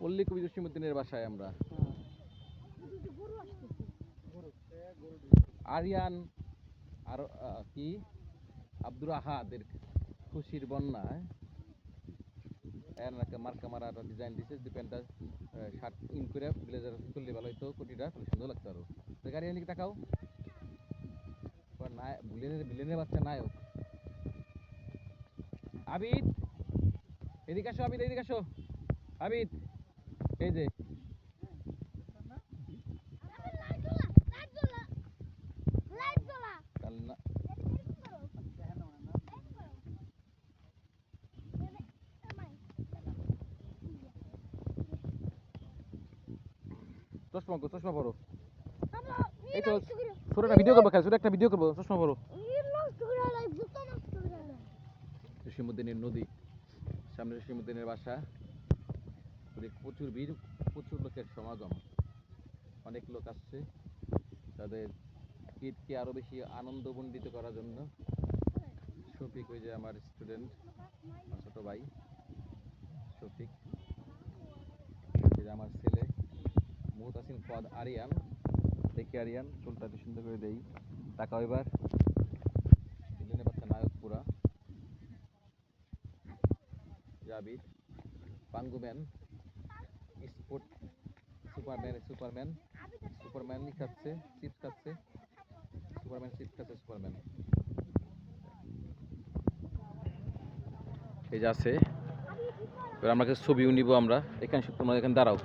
পল্লী কবি জসিমউদ্দিনের বাসায় আমরা। আরিয়ান আর কি আব্দুর আহাদের খুশির বন্যায় মার্কা মারা ডিজাইন দিচ্ছে। প্যান্টটা শার্ট ইন করে ব্লেজার তুললে ভালো হইতো, কোটিটা তাহলে সুন্দর লাগতো আরো। গাড়ি এনে তাকাও, বিলেনের বাচ্চা নায়ক আবিদ, এদিকে আসো আবিদ, এদিকে আসো আবিদ। এই যে চশমা পরো। এই তো ছোট একটা ভিডিও করবো, ছোট একটা ভিডিও করবো, চশমা পরো। জসিমউদ্দিনের নদী, সামনে জসিমউদ্দিনের বাসা। প্রচুর ভিড়, প্রচুর লোকের সমাগম, অনেক লোক আসছে তাদের ঈদকে আরো বেশি আনন্দমণ্ডিত করার জন্য। শফিক, ওই যে আমার স্টুডেন্ট, ছোট ভাই শফিক, এই যে আমার ছেলে মুহতাসিম ফাদ আরিয়ান। দেখি আরিয়ান, চুলটা একটু সুন্দর করে দেই, তাকাও এবার। বাচ্চা নায়ক পুরা। জাবিদ পাঙ্গুম্যান, স্পোর্ট সুপারম্যান খাচ্ছে, চিপস খাচ্ছে, সুপারম্যান চিপস খাচ্ছে, সুপারম্যান এই যে আছে। এবার আমরা ছবিও নিব আমরা এখানে, তোমরা এখানে দাঁড়াও।